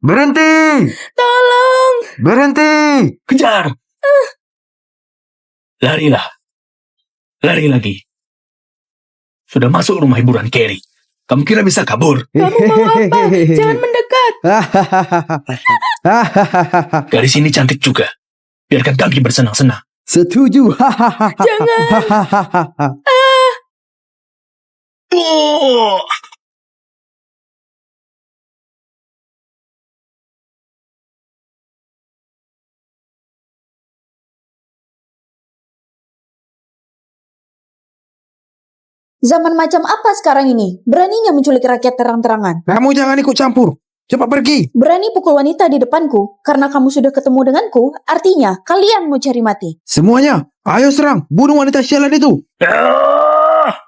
Berhenti! Tolong! Berhenti! Kejar! Larilah. Lari lagi. Sudah masuk rumah hiburan Carrie. Kamu kira bisa kabur? Kamu mau apa? Jangan mendekat. Gadis ini cantik juga. Biarkan kami bersenang-senang. Setuju. Jangan. Oh! Zaman macam apa sekarang ini? Beraninya menculik rakyat terang-terangan. Kamu jangan ikut campur. Cepat pergi. Berani pukul wanita di depanku karena kamu sudah ketemu denganku, artinya kalian mau cari mati. Semuanya, ayo serang. Bunuh wanita sialan itu. Ah!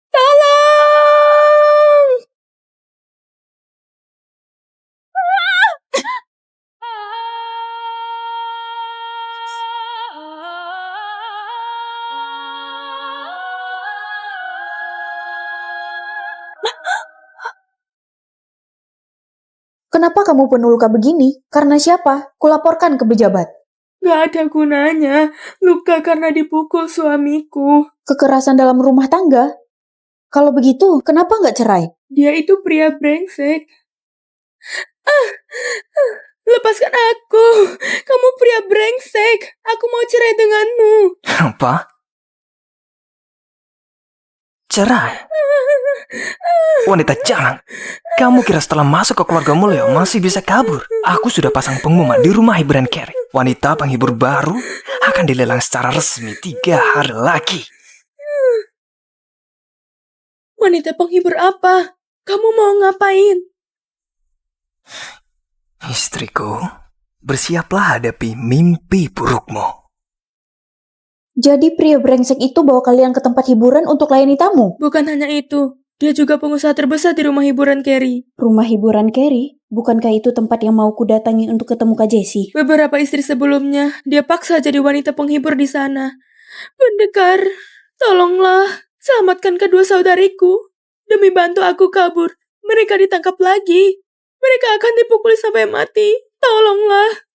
Tolong! Kenapa kamu penuh luka begini? Karena siapa? Kulaporkan ke pejabat. Gak ada gunanya. Luka karena dipukul suamiku. Kekerasan dalam rumah tangga? Kalau begitu, kenapa nggak cerai? Dia itu pria brengsek. Lepaskan aku. Kamu pria brengsek. Aku mau cerai denganmu. Apa? Cerai? Wanita jangan. Kamu kira setelah masuk ke keluarga mulia masih bisa kabur? Aku sudah pasang pengumuman di rumah hiburan Carrie. Wanita penghibur baru akan dilelang secara resmi 3 hari lagi. Wanita penghibur apa? Kamu mau ngapain? Istriku, bersiaplah hadapi mimpi burukmu. Jadi pria brengsek itu bawa kalian ke tempat hiburan untuk layani tamu? Bukan hanya itu. Dia juga pengusaha terbesar di rumah hiburan Carrie. Rumah hiburan Carrie? Bukankah itu tempat yang mau kudatangi untuk ketemu Kak Jessie? Beberapa istri sebelumnya, dia paksa jadi wanita penghibur di sana. Pendekar, tolonglah, selamatkan kedua saudariku. Demi bantu aku kabur, mereka ditangkap lagi. Mereka akan dipukuli sampai mati. Tolonglah.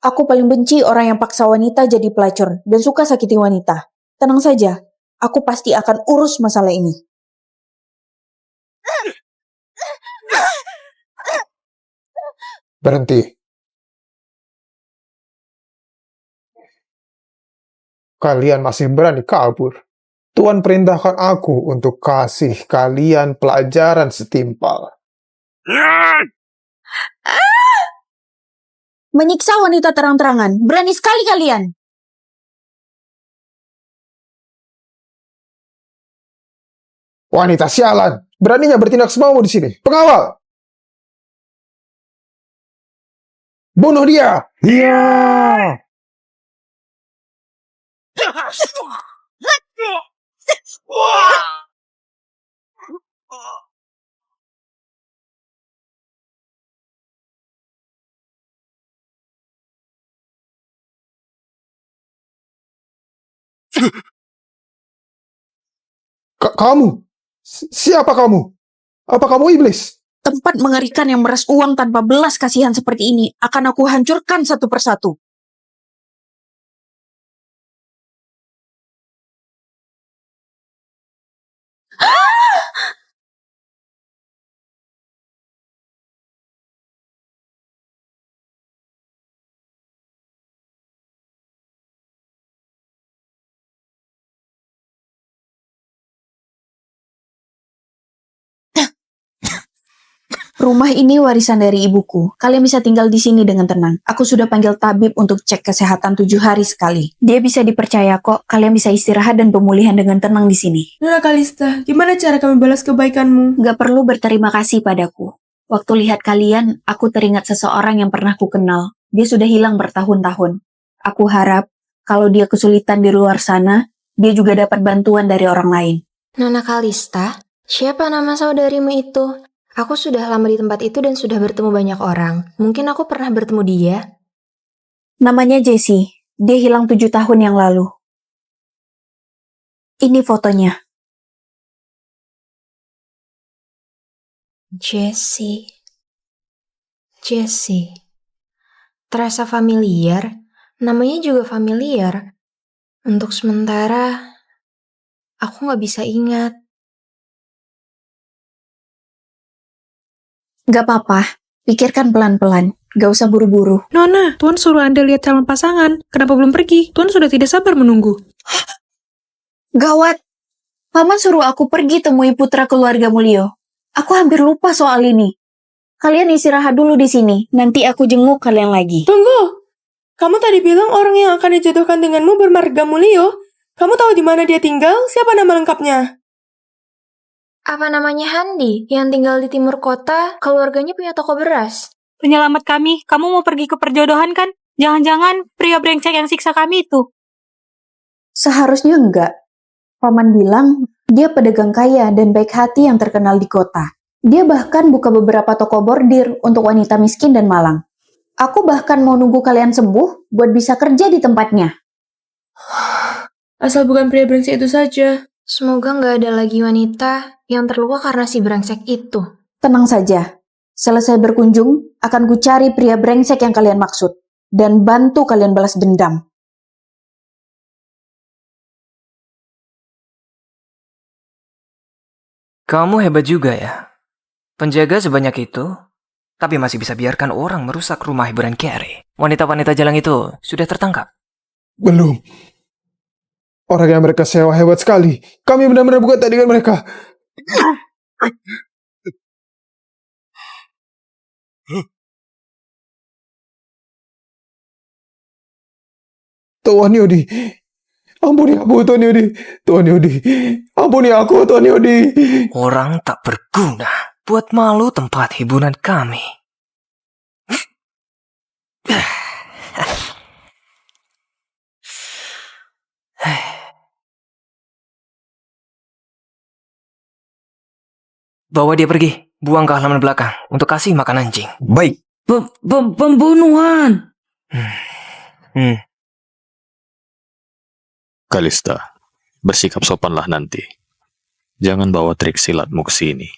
Aku paling benci orang yang paksa wanita jadi pelacur dan suka sakiti wanita. Tenang saja, aku pasti akan urus masalah ini. Berhenti. Kalian masih berani kabur. Tuan perintahkan aku untuk kasih kalian pelajaran setimpal. Menyiksa wanita terang-terangan, berani sekali kalian. Wanita sialan, beraninya bertindak semaumu di sini. Pengawal! Bunuh dia! Iya. Kamu? Siapa kamu? Apa kamu iblis? Tempat mengerikan yang meras uang tanpa belas kasihan seperti ini akan aku hancurkan satu persatu. Rumah ini warisan dari ibuku. Kalian bisa tinggal di sini dengan tenang. Aku sudah panggil tabib untuk cek kesehatan 7 hari sekali. Dia bisa dipercaya kok. Kalian bisa istirahat dan pemulihan dengan tenang di sini. Nona Kalista, gimana cara kami balas kebaikanmu? Gak perlu berterima kasih padaku. Waktu lihat kalian, aku teringat seseorang yang pernah ku kenal. Dia sudah hilang bertahun-tahun. Aku harap kalau dia kesulitan di luar sana, dia juga dapat bantuan dari orang lain. Nona Kalista, siapa nama saudarimu itu? Aku sudah lama di tempat itu dan sudah bertemu banyak orang. Mungkin aku pernah bertemu dia. Namanya Jessie. Dia hilang 7 tahun yang lalu. Ini fotonya. Jessie. Terasa familiar. Namanya juga familiar. Untuk sementara, aku nggak bisa ingat. Gak apa-apa, pikirkan pelan-pelan. Gak usah buru-buru. Nona, Tuan suruh Anda lihat calon pasangan. Kenapa belum pergi? Tuan sudah tidak sabar menunggu. Gawat. Paman suruh aku pergi temui putra keluarga Mulyo. Aku hampir lupa soal ini. Kalian istirahat dulu di sini. Nanti aku jenguk kalian lagi. Tunggu! Kamu tadi bilang orang yang akan dijodohkan denganmu bermarga Mulyo. Kamu tahu di mana dia tinggal? Siapa nama lengkapnya? Apa namanya Handi? Yang tinggal di timur kota, keluarganya punya toko beras. Penyelamat kami, kamu mau pergi ke perjodohan kan? Jangan-jangan pria brengsek yang siksa kami itu. Seharusnya enggak. Paman bilang dia pedagang kaya dan baik hati yang terkenal di kota. Dia bahkan buka beberapa toko bordir untuk wanita miskin dan malang. Aku bahkan mau nunggu kalian sembuh buat bisa kerja di tempatnya. Asal bukan pria brengsek itu saja. Semoga nggak ada lagi wanita yang terluka karena si brengsek itu. Tenang saja. Selesai berkunjung, akan ku cari pria brengsek yang kalian maksud. Dan bantu kalian balas dendam. Kamu hebat juga ya. Penjaga sebanyak itu, tapi masih bisa biarkan orang merusak rumah hiburan Carrie. Wanita-wanita jalan itu sudah tertangkap. Belum. Orang yang mereka sewa hebat sekali. Kami benar-benar bukan tandingan mereka. Tuan Yodi. Ampuni aku, Tuan Yodi. Tuan Yodi. Ampuni aku, Tuan Yodi. Orang tak berguna buat malu tempat hiburan kami. Bawa dia pergi, buang ke halaman belakang untuk kasih makan anjing. Baik. Pembunuhan. Kalista, bersikap sopanlah nanti. Jangan bawa trik silatmu ke sini.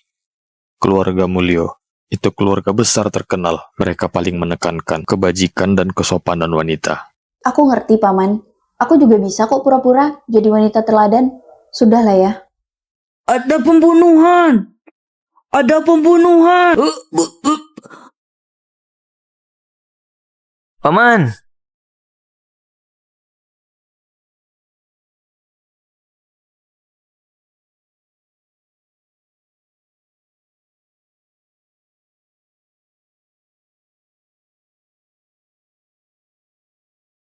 Keluarga Mulyo itu keluarga besar terkenal. Mereka paling menekankan kebajikan dan kesopanan wanita. Aku ngerti, Paman. Aku juga bisa kok pura-pura jadi wanita teladan. Sudahlah ya. Ada pembunuhan. Ada pembunuhan. Paman,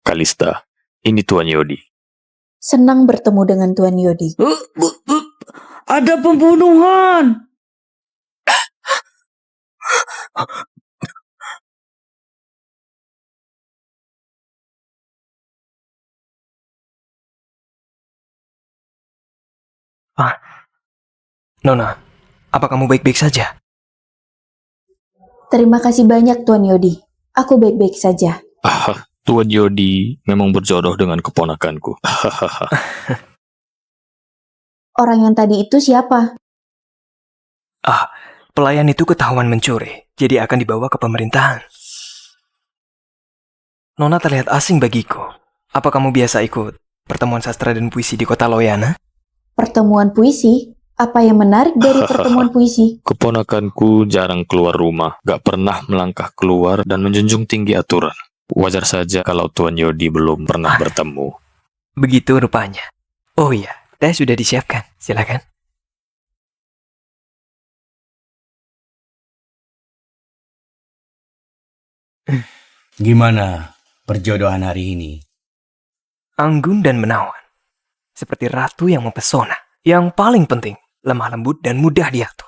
Kalista, ini Tuan Yodi. Senang bertemu dengan Tuan Yodi. Ada pembunuhan. Nona, apa kamu baik-baik saja? Terima kasih banyak, Tuan Yodi. Aku baik-baik saja. Tuan Yodi memang berjodoh dengan keponakanku. Orang yang tadi itu siapa? Pelayan itu ketahuan mencuri, jadi akan dibawa ke pemerintahan. Nona terlihat asing bagiku. Apa kamu biasa ikut pertemuan sastra dan puisi di kota Loyana? Pertemuan puisi? Apa yang menarik dari pertemuan puisi? Keponakanku jarang keluar rumah, gak pernah melangkah keluar dan menjunjung tinggi aturan. Wajar saja kalau Tuan Yodi belum pernah bertemu. Begitu rupanya. Oh iya, teh sudah disiapkan. Silakan. Gimana perjodohan hari ini? Anggun dan menawan. Seperti ratu yang mempesona. Yang paling penting, lemah lembut dan mudah diatur.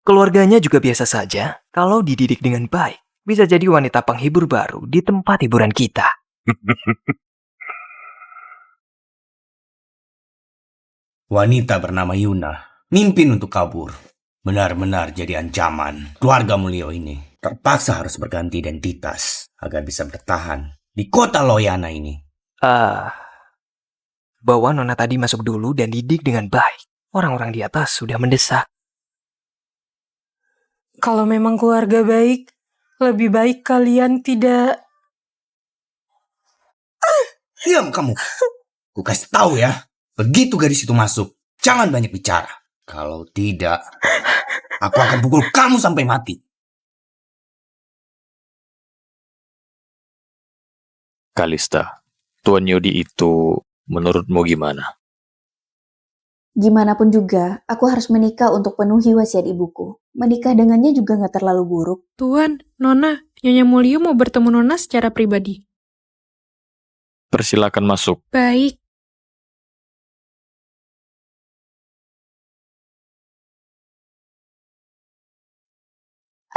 Keluarganya juga biasa saja. Kalau dididik dengan baik, bisa jadi wanita penghibur baru di tempat hiburan kita. Wanita bernama Yuna mimpin untuk kabur. Benar-benar jadi ancaman. Keluarga Mulyo ini terpaksa harus berganti identitas agar bisa bertahan di kota Loyana ini. Bawa Nona tadi masuk dulu dan didik dengan baik. Orang-orang di atas sudah mendesak. Kalau memang keluarga baik, lebih baik kalian tidak... Diam kamu. Ku kasih tahu ya. Begitu gadis itu masuk, jangan banyak bicara. Kalau tidak, aku akan pukul kamu sampai mati. Kalista, Tuan Yodi itu menurutmu gimana? Gimana pun juga, aku harus menikah untuk penuhi wasiat ibuku. Menikah dengannya juga nggak terlalu buruk. Tuan, Nona, Nyonya Mulyo mau bertemu Nona secara pribadi. Persilakan masuk. Baik.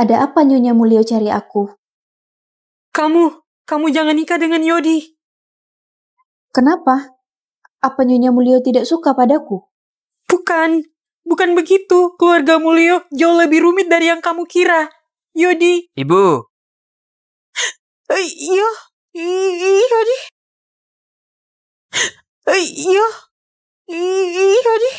Ada apa Nyonya Mulyo cari aku? Kamu jangan nikah dengan Yodi. Kenapa? Apa Nyonya Mulyo tidak suka padaku? Bukan begitu. Keluarga Mulyo jauh lebih rumit dari yang kamu kira. Yodi. Ibu. Iya. Yodi. Iya. Yodi.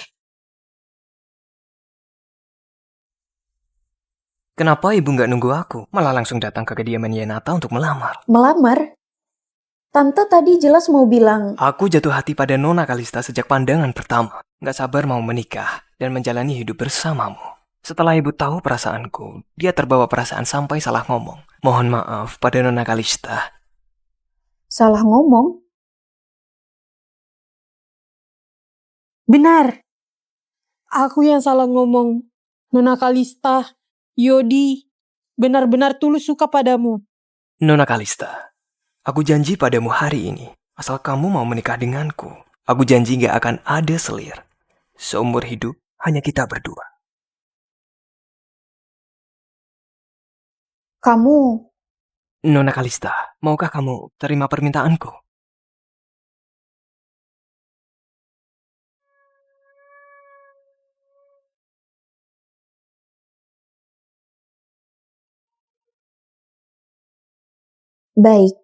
Kenapa ibu nggak nunggu aku? Malah langsung datang ke kediaman Yenata untuk melamar. Melamar? Tante tadi jelas mau bilang... Aku jatuh hati pada Nona Kalista sejak pandangan pertama. Nggak sabar mau menikah dan menjalani hidup bersamamu. Setelah ibu tahu perasaanku, dia terbawa perasaan sampai salah ngomong. Mohon maaf pada Nona Kalista. Salah ngomong? Benar. Aku yang salah ngomong. Nona Kalista, Yodi, benar-benar tulus suka padamu. Nona Kalista, aku janji padamu hari ini, asal kamu mau menikah denganku, aku janji gak akan ada selir. Seumur hidup, hanya kita berdua. Kamu... Nona Kalista, maukah kamu terima permintaanku? Baik.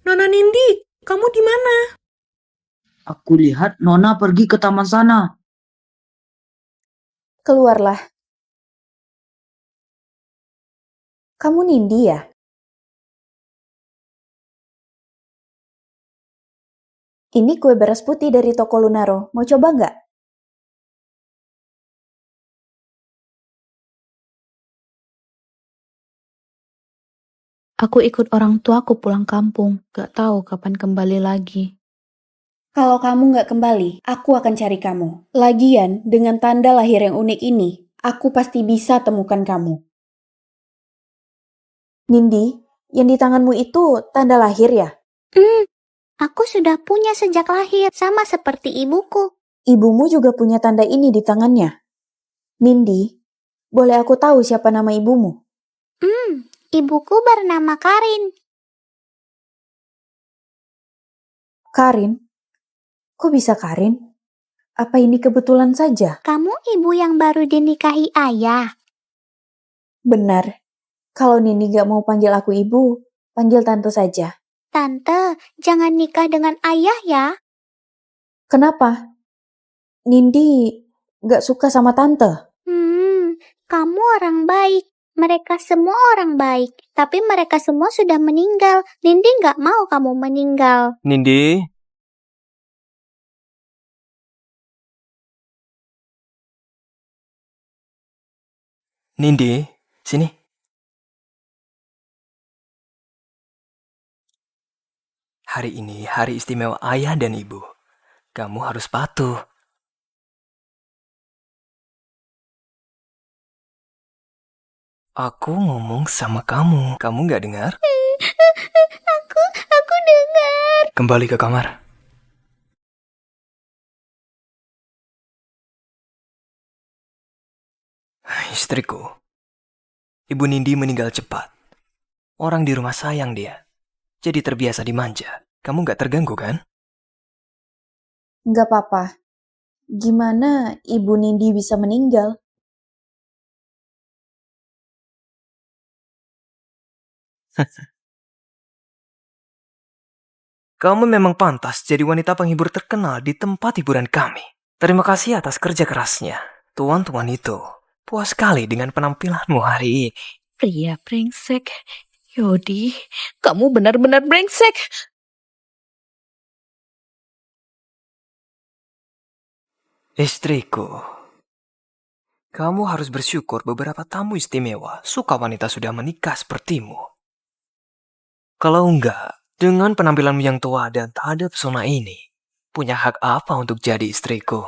Nona Nindi, kamu di mana? Aku lihat Nona pergi ke taman sana. Keluarlah. Kamu Nindi ya? Ini kue beras putih dari toko Lunaro. Mau coba nggak? Aku ikut orang tuaku pulang kampung. Gak tahu kapan kembali lagi. Kalau kamu nggak kembali, aku akan cari kamu. Lagian, dengan tanda lahir yang unik ini, aku pasti bisa temukan kamu. Nindi, yang di tanganmu itu tanda lahir ya? Aku sudah punya sejak lahir, sama seperti ibuku. Ibumu juga punya tanda ini di tangannya. Nindi, boleh aku tahu siapa nama ibumu? Ibuku bernama Karin. Karin? Kok bisa Karin? Apa ini kebetulan saja? Kamu ibu yang baru dinikahi ayah. Benar. Kalau Nindi gak mau panggil aku ibu, panggil tante saja. Tante, jangan nikah dengan ayah ya. Kenapa? Nindi gak suka sama tante? Kamu orang baik. Mereka semua orang baik. Tapi mereka semua sudah meninggal. Nindi gak mau kamu meninggal. Nindi? Nindi, sini. Hari ini hari istimewa ayah dan ibu. Kamu harus patuh. Aku ngomong sama kamu. Kamu nggak dengar? Aku dengar. Kembali ke kamar. Istriku, Ibu Nindi meninggal cepat. Orang di rumah sayang dia. Jadi terbiasa dimanja. Kamu nggak terganggu kan? Nggak apa-apa. Gimana Ibu Nindi bisa meninggal? Kamu memang pantas jadi wanita penghibur terkenal di tempat hiburan kami. Terima kasih atas kerja kerasnya. Tuan-tuan itu puas sekali dengan penampilanmu hari ini. Pria brengsek. Yodi, kamu benar-benar brengsek. Istriku, kamu harus bersyukur beberapa tamu istimewa suka wanita sudah menikah sepertimu. Kalau enggak, dengan penampilanmu yang tua dan tak ada pesona ini, punya hak apa untuk jadi istriku?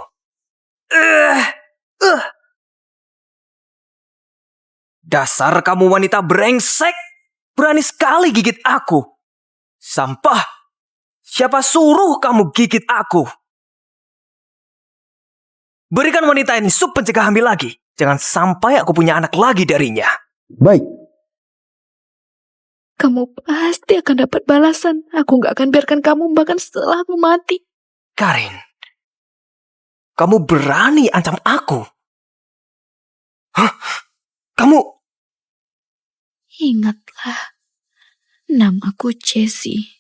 Dasar kamu wanita brengsek! Berani sekali gigit aku! Sampah! Siapa suruh kamu gigit aku? Berikan wanita ini sup pencegah hamil lagi. Jangan sampai aku punya anak lagi darinya. Baik. Kamu pasti akan dapat balasan. Aku gak akan biarkan kamu bahkan setelah aku mati. Karin, kamu berani ancam aku? Hah? Kamu... Ingatlah, namaku Jessie.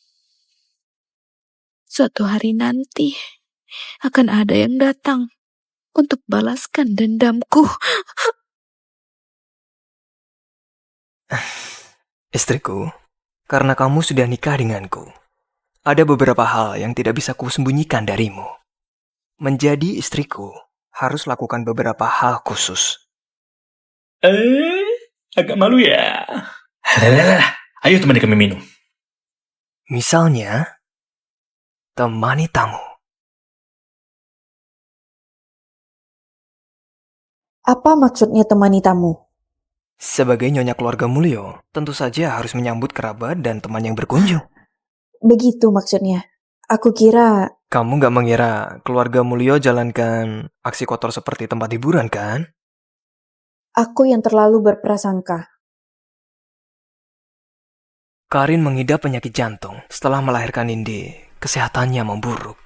Suatu hari nanti akan ada yang datang untuk balaskan dendamku. Istriku, karena kamu sudah nikah denganku, ada beberapa hal yang tidak bisa kusembunyikan darimu. Menjadi istriku harus lakukan beberapa hal khusus. Agak malu ya. Ayo temani kami minum. Misalnya, temani tamu. Apa maksudnya temani tamu? Sebagai nyonya keluarga Mulyo, tentu saja harus menyambut kerabat dan teman yang berkunjung. Begitu maksudnya. Aku kira... Kamu gak mengira keluarga Mulyo jalankan aksi kotor seperti tempat hiburan, kan? Aku yang terlalu berprasangka. Karin mengidap penyakit jantung setelah melahirkan Nindi. Kesehatannya memburuk.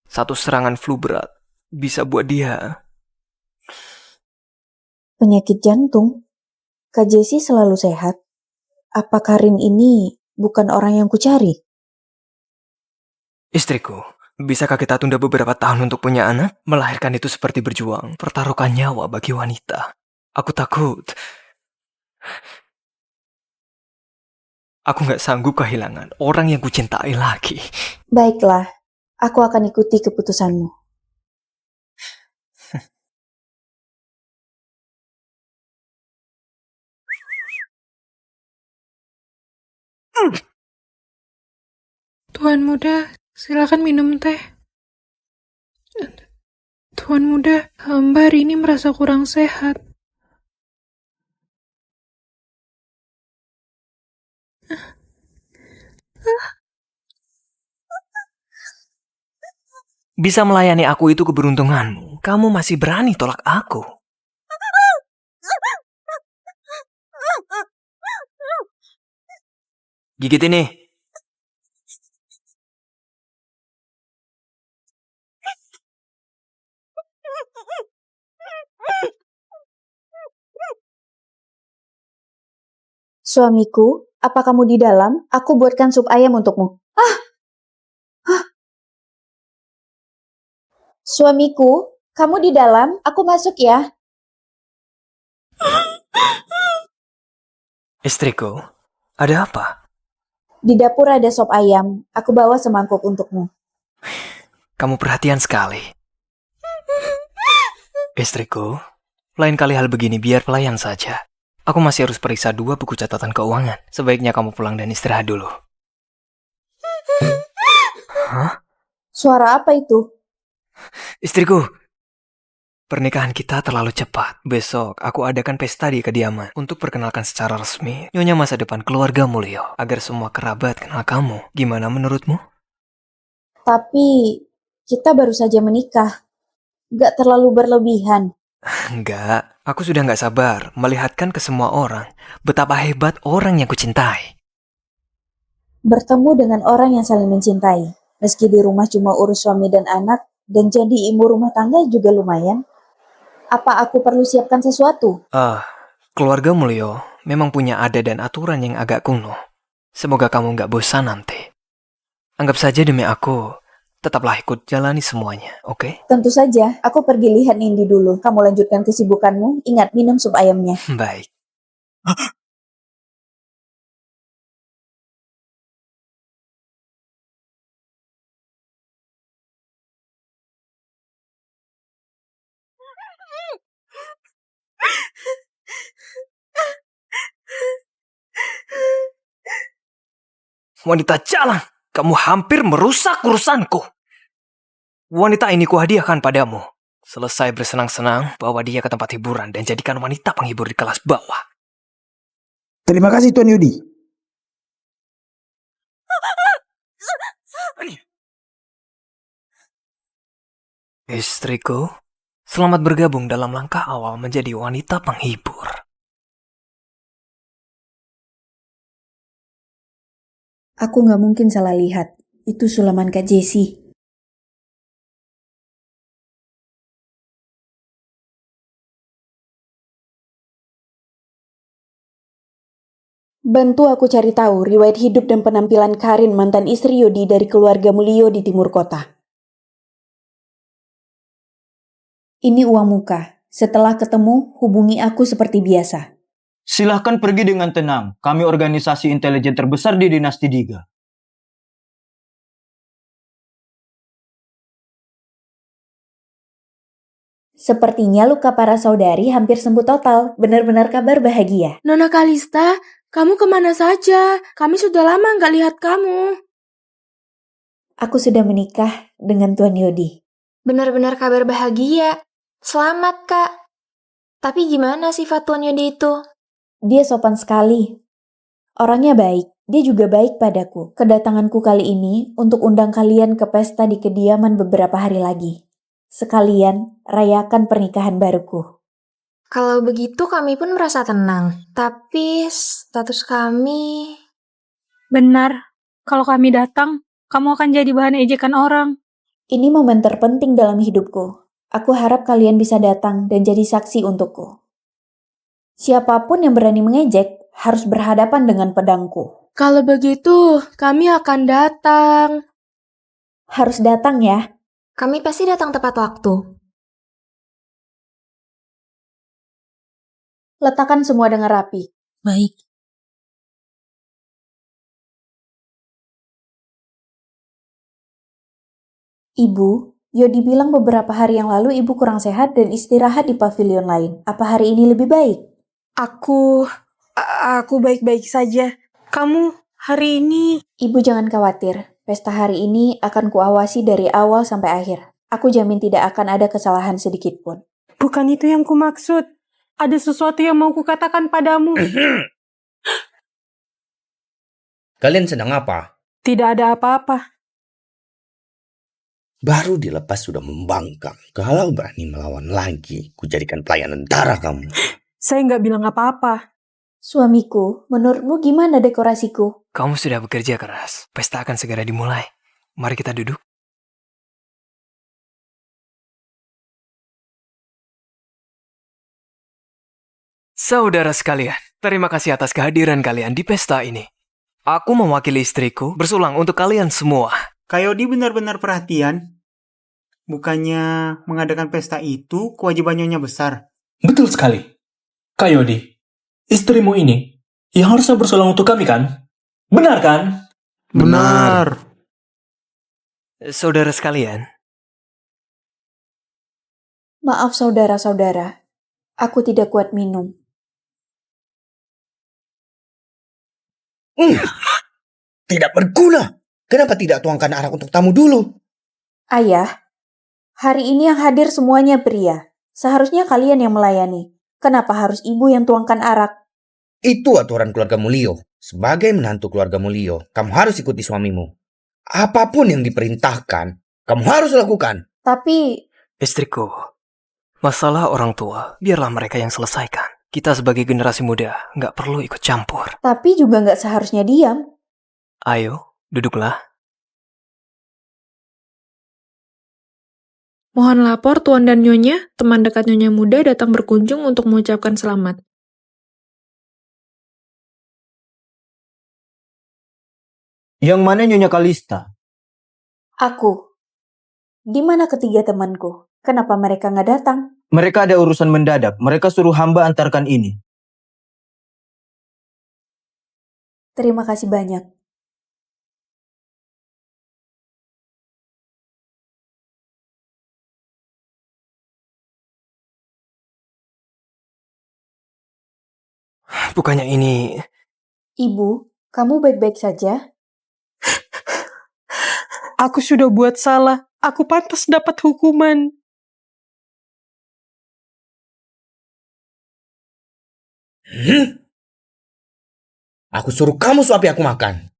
Satu serangan flu berat bisa buat dia... Penyakit jantung? Kak Jessie selalu sehat. Apa Karin ini bukan orang yang kucari? Istriku, bisakah kita tunda beberapa tahun untuk punya anak? Melahirkan itu seperti berjuang, pertaruhkan nyawa bagi wanita. Aku takut. Aku gak sanggup kehilangan orang yang kucintai lagi. Baiklah, aku akan ikuti keputusanmu. Tuan muda, silakan minum teh. Tuan muda, hamba hari ini merasa kurang sehat. Bisa melayani aku itu keberuntunganmu. Kamu masih berani tolak aku. Gigit ini. Suamiku, apa kamu di dalam? Aku buatkan sup ayam untukmu. Suamiku, kamu di dalam? Aku masuk ya. Istriku, ada apa? Di dapur ada sop ayam. Aku bawa semangkuk untukmu. Kamu perhatian sekali. Istriku, lain kali hal begini biar pelayan saja. Aku masih harus periksa 2 buku catatan keuangan. Sebaiknya kamu pulang dan istirahat dulu. Hah? Suara apa itu? Istriku, pernikahan kita terlalu cepat. Besok aku adakan pesta di kediaman untuk perkenalkan secara resmi nyonya masa depan keluarga Mulyo agar semua kerabat kenal kamu. Gimana menurutmu? Tapi kita baru saja menikah. Gak terlalu berlebihan. Enggak, aku sudah nggak sabar melihatkan ke semua orang betapa hebat orang yang kucintai. Bertemu dengan orang yang saling mencintai. Meski di rumah cuma urus suami dan anak, dan jadi ibu rumah tangga juga lumayan. Apa aku perlu siapkan sesuatu? Keluarga Mulyo memang punya adat dan aturan yang agak kuno. Semoga kamu nggak bosan nanti. Anggap saja demi aku, tetaplah ikut jalani semuanya, oke? Tentu saja, aku pergi lihat Nindi dulu. Kamu lanjutkan kesibukanmu, ingat minum sup ayamnya. Baik. Wanita jalan, kamu hampir merusak urusanku. Wanita ini kuhadiahkan padamu. Selesai bersenang-senang, bawa dia ke tempat hiburan dan jadikan wanita penghibur di kelas bawah. Terima kasih Tuan Yudi. Istriku, selamat bergabung dalam langkah awal menjadi wanita penghibur. Aku gak mungkin salah lihat. Itu sulaman Kak Jessie. Bantu aku cari tahu riwayat hidup dan penampilan Karin, mantan istri Yodi dari keluarga Mulyo di timur kota. Ini uang muka. Setelah ketemu, hubungi aku seperti biasa. Silahkan pergi dengan tenang. Kami organisasi intelijen terbesar di Dinasti Diga. Sepertinya luka para saudari hampir sembuh total. Benar-benar kabar bahagia. Nona Kalista, kamu kemana saja? Kami sudah lama nggak lihat kamu. Aku sudah menikah dengan Tuan Yodi. Benar-benar kabar bahagia. Selamat, Kak. Tapi gimana sifat Tuan Yodi itu? Dia sopan sekali. Orangnya baik. Dia juga baik padaku. Kedatanganku kali ini untuk undang kalian ke pesta di kediaman beberapa hari lagi. Sekalian rayakan pernikahan baruku. Kalau begitu kami pun merasa tenang. Tapi status kami... Benar, kalau kami datang, kamu akan jadi bahan ejekan orang. Ini momen terpenting dalam hidupku. Aku harap kalian bisa datang dan jadi saksi untukku. Siapapun yang berani mengejek harus berhadapan dengan pedangku. Kalau begitu, kami akan datang. Harus datang ya. Kami pasti datang tepat waktu. Letakkan semua dengan rapi. Baik. Ibu, Yodi bilang beberapa hari yang lalu ibu kurang sehat dan istirahat di pavilion lain. Apa hari ini lebih baik? Aku baik-baik saja. Kamu hari ini... Ibu jangan khawatir. Pesta hari ini akan kuawasi dari awal sampai akhir. Aku jamin tidak akan ada kesalahan sedikit pun. Bukan itu yang kumaksud. Ada sesuatu yang mau kukatakan padamu. Kalian sedang apa? Tidak ada apa-apa. Baru dilepas sudah membangkang. Kalau berani melawan lagi, kujadikan pelayan tentara kamu. Saya nggak bilang apa-apa. Suamiku, menurutmu gimana dekorasiku? Kamu sudah bekerja keras. Pesta akan segera dimulai. Mari kita duduk. Saudara sekalian, terima kasih atas kehadiran kalian di pesta ini. Aku mewakili istriku bersulang untuk kalian semua. Kak Yodi benar-benar perhatian. Bukannya mengadakan pesta itu kewajiban nyonya besar. Betul sekali. Kak Yodi, istrimu ini yang harusnya bersulang untuk kami kan? Benar kan? Benar. Saudara sekalian. Maaf saudara-saudara, aku tidak kuat minum. Tidak berguna. Kenapa tidak tuangkan arak untuk tamu dulu? Ayah, hari ini yang hadir semuanya pria. Seharusnya kalian yang melayani. Kenapa harus ibu yang tuangkan arak? Itu aturan keluarga Mulyo. Sebagai menantu keluarga Mulyo, kamu harus ikuti suamimu. Apapun yang diperintahkan, kamu harus lakukan. Tapi... Istriku, masalah orang tua, biarlah mereka yang selesaikan. Kita sebagai generasi muda, nggak perlu ikut campur. Tapi juga nggak seharusnya diam. Ayo, duduklah. Mohon lapor Tuan dan Nyonya, teman dekat Nyonya muda datang berkunjung untuk mengucapkan selamat. Yang mana Nyonya Kalista? Aku. Di mana ketiga temanku? Kenapa mereka nggak datang? Mereka ada urusan mendadak. Mereka suruh hamba antarkan ini. Terima kasih banyak. Bukannya ini... Ibu, kamu baik-baik saja? Aku sudah buat salah. Aku pantas dapat hukuman. Aku suruh kamu suapi aku makan.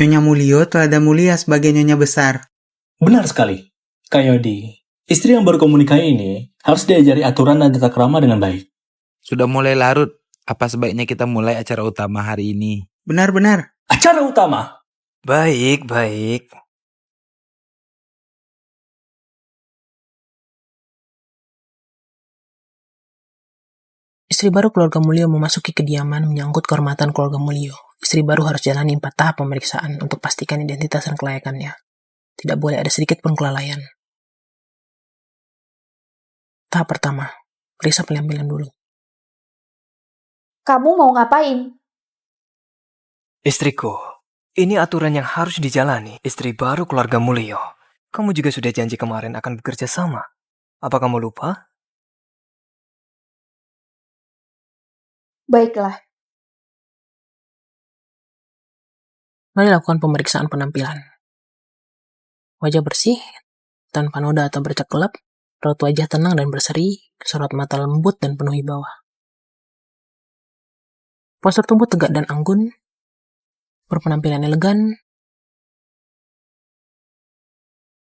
Nyonya Mulyo telah ada mulia sebagai nyonya besar. Benar sekali. Kak Yodi, istri yang baru menikah ini harus diajari aturan dan tata krama dengan baik. Sudah mulai larut. Apa sebaiknya kita mulai acara utama hari ini? Benar-benar. Acara utama? Baik, baik. Istri baru keluarga Mulyo memasuki kediaman menyangkut kehormatan keluarga Mulyo. Istri baru harus jalani 4 tahap pemeriksaan untuk pastikan identitas dan kelayakannya. Tidak boleh ada sedikit pun kelalaian. Tahap pertama, periksa penampilan dulu. Kamu mau ngapain? Istriku, ini aturan yang harus dijalani. Istri baru keluarga Mulyo. Kamu juga sudah janji kemarin akan bekerja sama. Apa kamu lupa? Baiklah. Mari lakukan pemeriksaan penampilan. Wajah bersih, tanpa noda atau bercak gelap, raut wajah tenang dan berseri, sorot mata lembut dan penuh wibawa. Postur tubuh tegak dan anggun, berpenampilan elegan,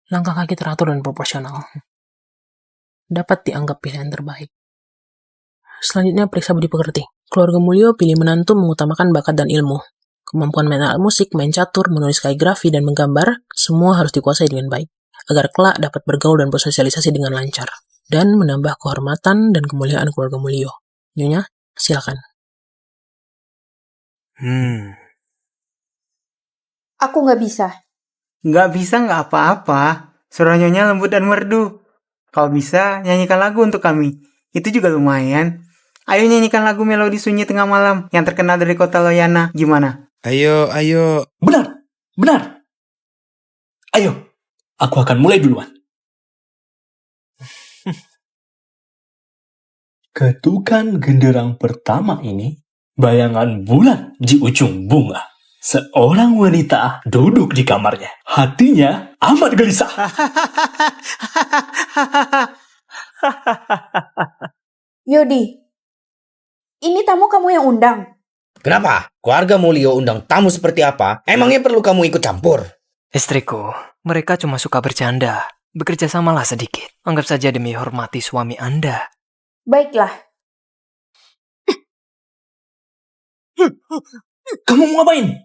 langkah kaki teratur dan proporsional. Dapat dianggap pilihan terbaik. Selanjutnya periksa budi pekerti. Keluarga Mulyo pilih menantu mengutamakan bakat dan ilmu. Kemampuan main alat musik, main catur, menulis kaligrafi, dan menggambar, semua harus dikuasai dengan baik, agar kelak dapat bergaul dan bersosialisasi dengan lancar, dan menambah kehormatan dan kemuliaan keluarga Mulyo. Nyonya, silakan. Aku nggak bisa. Nggak bisa nggak apa-apa. Suara nyonya lembut dan merdu. Kalau bisa, nyanyikan lagu untuk kami. Itu juga lumayan. Ayo nyanyikan lagu melodi sunyi tengah malam yang terkenal dari kota Loyana. Gimana? Ayo, ayo. Benar, benar. Ayo, aku akan mulai duluan. Ketukan genderang pertama ini, bayangan bulan di ujung bunga. Seorang wanita duduk di kamarnya. Hatinya amat gelisah. Yodi, ini tamu kamu yang undang. Kenapa? Keluarga Mulyo undang tamu seperti apa? Emangnya perlu kamu ikut campur? Istriku, mereka cuma suka bercanda. Bekerja samalah sedikit. Anggap saja demi hormati suami Anda. Baiklah. Kamu mau ngapain?